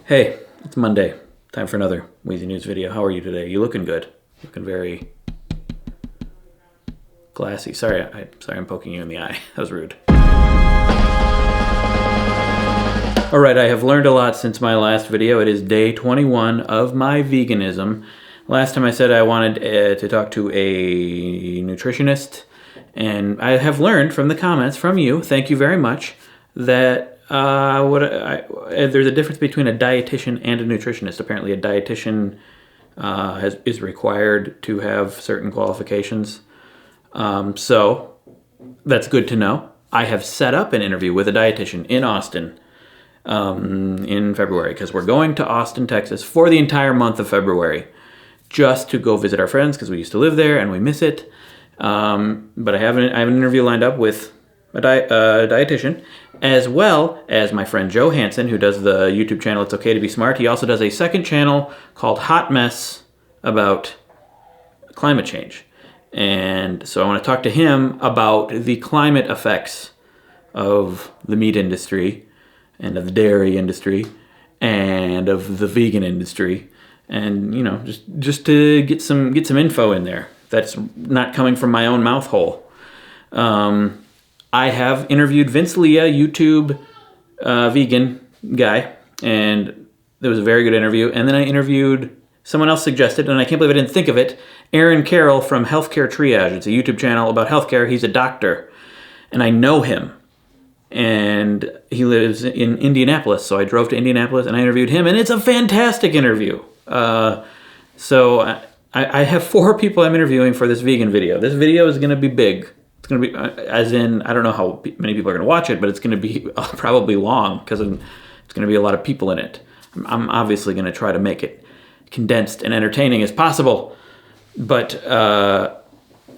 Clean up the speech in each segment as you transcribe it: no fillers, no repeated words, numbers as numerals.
Hey, it's Monday. Time for another WheezyNews video. How are you today? You looking good? Looking very glassy. Sorry, I'm poking you in the eye. That was rude. Alright, I have learned a lot since my last video. It is day 21 of my veganism. Last time I said I wanted to talk to a nutritionist, and I have learned from the comments from you, thank you very much, that there's a difference between a dietitian and a nutritionist. Apparently a dietitian is required to have certain qualifications. So that's good to know. I have set up an interview with a dietitian in Austin in February, because we're going to Austin, Texas for the entire month of February just to go visit our friends, because we used to live there and we miss it. But I have an interview lined up with a dietitian, as well as my friend Joe Hanson, who does the YouTube channel It's Okay to Be Smart. He also does a second channel called Hot Mess about climate change. And so I want to talk to him about the climate effects of the meat industry and of the dairy industry and of the vegan industry, and just to get some info in there that's not coming from my own mouth hole. I have interviewed Vince Leah, YouTube vegan guy, and it was a very good interview. And then I interviewed someone else suggested, and I can't believe I didn't think of it, Carroll from Healthcare Triage. It's a YouTube channel about healthcare. He's a doctor, and I know him. And he lives in Indianapolis, so I drove to Indianapolis and I interviewed him, and it's a fantastic interview. So I have 4 people I'm interviewing for this vegan video. This video is going to be big. It's going to be, as in, I don't know how many people are going to watch it, but it's going to be probably long, because it's going to be a lot of people in it. I'm obviously going to try to make it condensed and entertaining as possible, but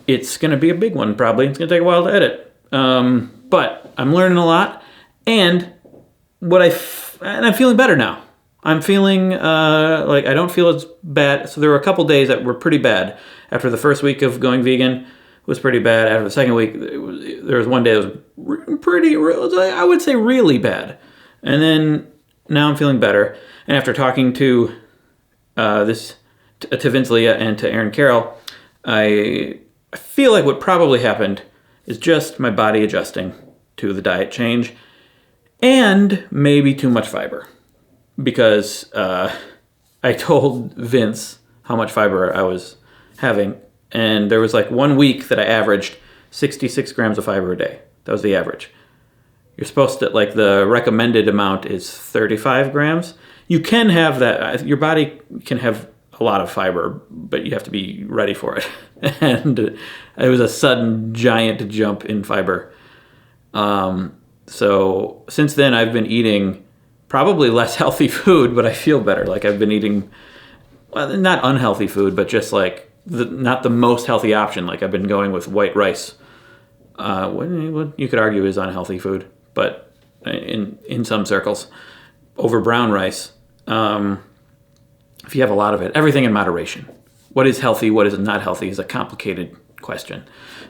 it's going to be a big one probably. It's going to take a while to edit. But I'm learning a lot, and I'm feeling better now. I'm feeling like I don't feel as bad. So there were a couple days that were pretty bad. After the first week of going vegan was pretty bad. After the second week, there was one day that was I would say really bad. And then now I'm feeling better. And after talking to to Vince Leah and to Carroll, I feel like what probably happened is just my body adjusting to the diet change, and maybe too much fiber, because I told Vince how much fiber I was having, and there was like 1 week that I averaged 66 grams of fiber a day. That was the average. You're supposed to, like, the recommended amount is 35 grams. You can have that. Your body can have a lot of fiber, but you have to be ready for it. And it was a sudden giant jump in fiber. So since then I've been eating probably less healthy food, but I feel better. Like, I've been eating, well, not unhealthy food, but just like not the most healthy option. Like, I've been going with white rice. What you could argue is unhealthy food, but in some circles, over brown rice. If you have a lot of it, everything in moderation. What is healthy, what is not healthy is a complicated question.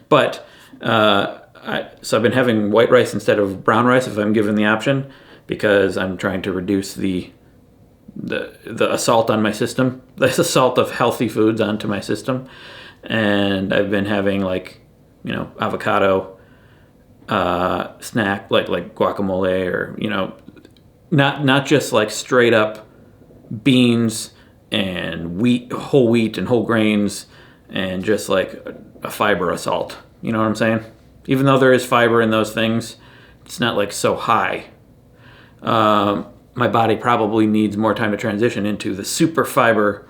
But so I've been having white rice instead of brown rice if I'm given the option, because I'm trying to reduce the assault on my system, the assault of healthy foods onto my system. And I've been having, like, avocado snack, like guacamole, or not just like straight up beans and whole wheat and whole grains, and just like a fiber assault. You know what I'm saying? Even though there is fiber in those things, it's not like so high. My body probably needs more time to transition into the super fiber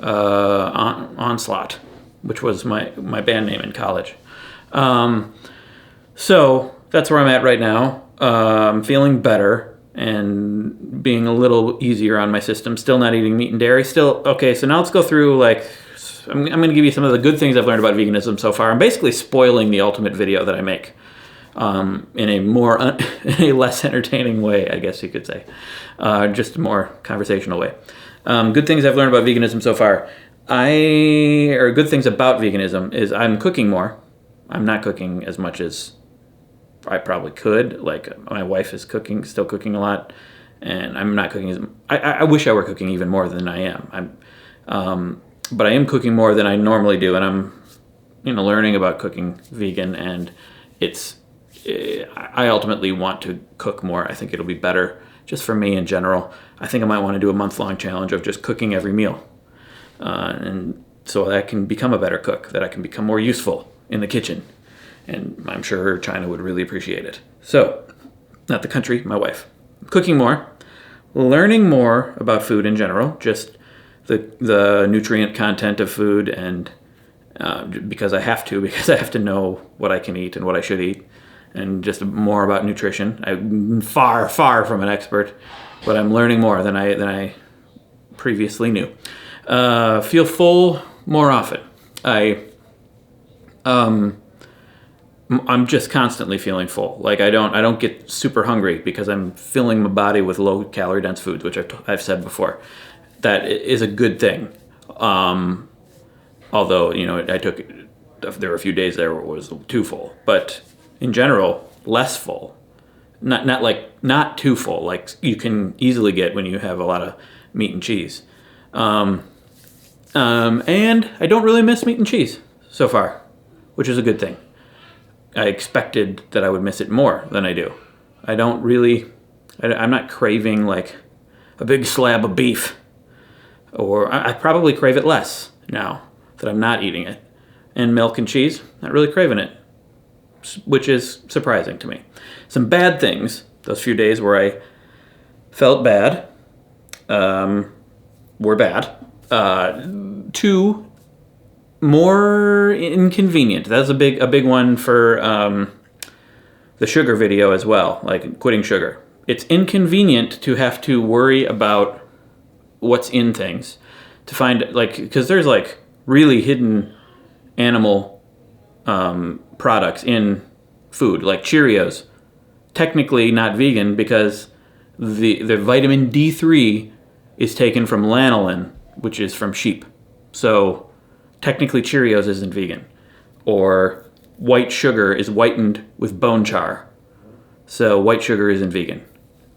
onslaught, which was my band name in college. So that's where I'm at right now. I'm feeling better and being a little easier on my system. Still not eating meat and dairy. Still, okay, so now let's go through, like, I'm going to give you some of the good things I've learned about veganism so far. I'm basically spoiling the ultimate video that I make in a less entertaining way, I guess you could say. Just a more conversational way. Good things I've learned about veganism so far. Good things about veganism is I'm cooking more. I'm not cooking as much as I probably could. Like, my wife is still cooking a lot, and I'm not cooking as. I wish I were cooking even more than I am. But I am cooking more than I normally do, and I'm, learning about cooking vegan, and I ultimately want to cook more. I think it'll be better just for me in general. I think I might want to do a month-long challenge of just cooking every meal, and so that I can become a better cook, that I can become more useful in the kitchen, and I'm sure Chyna would really appreciate it. So, not the country, my wife. Cooking more, learning more about food in general, just the nutrient content of food, and because I have to know what I can eat and what I should eat, and just more about nutrition. I'm far from an expert, but I'm learning more than I previously knew. Feel full more often. I'm just constantly feeling full. Like I don't get super hungry because I'm filling my body with low calorie dense foods, which I've said before. That is a good thing. Although, there were a few days there where it was too full, but in general, less full. Not too full, like you can easily get when you have a lot of meat and cheese. And I don't really miss meat and cheese so far, which is a good thing. I expected that I would miss it more than I do. I'm not craving like a big slab of beef, or I probably crave it less now that I'm not eating it. And milk and cheese, not really craving it, which is surprising to me. Some bad things, those few days where I felt bad, were bad. 2, more inconvenient. That's a big one for the sugar video as well, like quitting sugar. It's inconvenient to have to worry about what's in things, to find, because there's really hidden animal products in food, like Cheerios. Technically not vegan because the vitamin D3 is taken from lanolin, which is from sheep. So technically Cheerios isn't vegan. Or white sugar is whitened with bone char. So white sugar isn't vegan.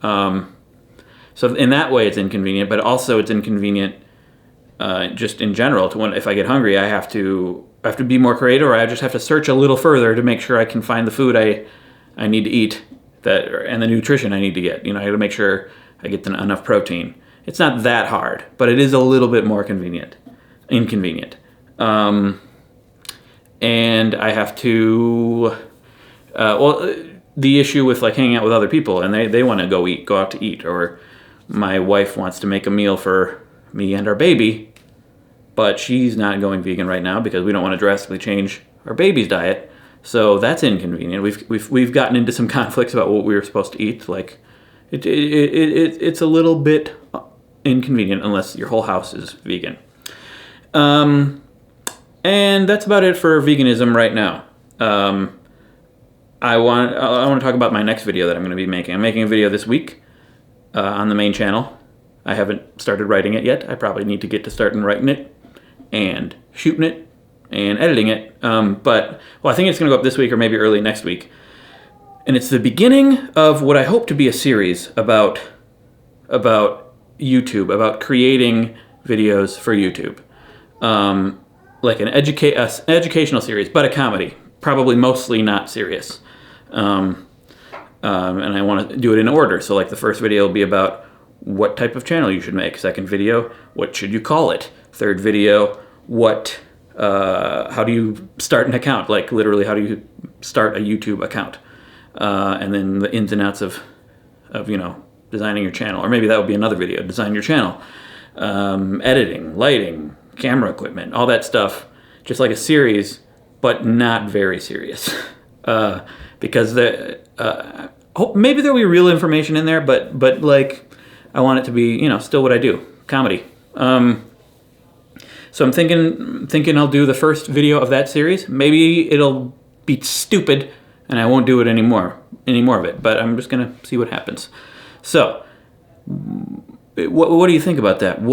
So in that way it's inconvenient, but also it's inconvenient just in general. If I get hungry, I have to be more creative, or I just have to search a little further to make sure I can find the food I need to eat and the nutrition I need to get. I got to make sure I get enough protein. It's not that hard, but it is a little bit more inconvenient. And I have to, the issue with hanging out with other people, and they want to go out to eat, or my wife wants to make a meal for me and our baby, but she's not going vegan right now because we don't want to drastically change our baby's diet. So that's inconvenient. We've gotten into some conflicts about what we were supposed to eat. It's a little bit inconvenient unless your whole house is vegan. And that's about it for veganism right now. I want to talk about my next video that I'm going to be making. I'm making a video this week on the main channel. I haven't started writing it yet. I probably need to get to starting writing it and shooting it and editing it. But I think it's going to go up this week or maybe early next week. And it's the beginning of what I hope to be a series about YouTube, about creating videos for YouTube. Like an educational series, but a comedy. Probably mostly not serious. And I want to do it in order. So the first video will be about what type of channel you should make. Second video, what should you call it? Third video, how do you start an account? Literally, how do you start a YouTube account? And then the ins and outs of designing your channel. Or maybe that would be another video, design your channel. Editing, lighting, camera equipment, all that stuff. Just like a series, but not very serious. Because maybe there'll be real information in there, but I want it to be, still what I do, comedy. So I'm thinking I'll do the first video of that series. Maybe it'll be stupid and I won't do it any more of it, but I'm just gonna see what happens. So, what do you think about that? Do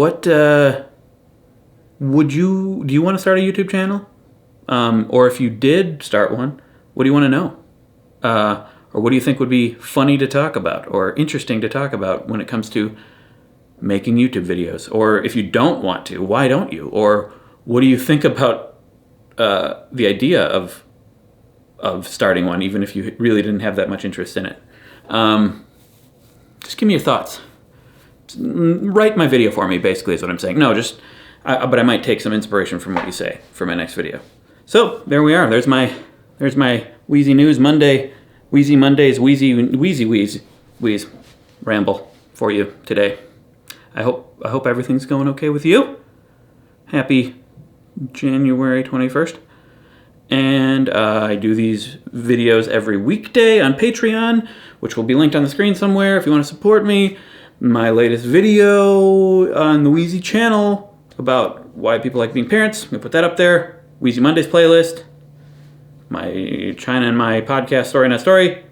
you want to start a YouTube channel? Or if you did start one, what do you want to know? Or what do you think would be funny to talk about or interesting to talk about when it comes to making YouTube videos? Or if you don't want to, why don't you? Or what do you think about the idea of starting one, even if you really didn't have that much interest in it? Just give me your thoughts. Write my video for me, basically, is what I'm saying. No, but I might take some inspiration from what you say for my next video. So there we are. There's my WheezyNews Monday, Wheezy Mondays, Wheeze ramble for you today. I hope everything's going okay with you. Happy January 21st. And I do these videos every weekday on Patreon, which will be linked on the screen somewhere if you want to support me. My latest video on the Wheezy channel about why people like being parents, I'm going to put that up there. Wheezy Mondays playlist. My Chyna and my podcast, Story Not Story.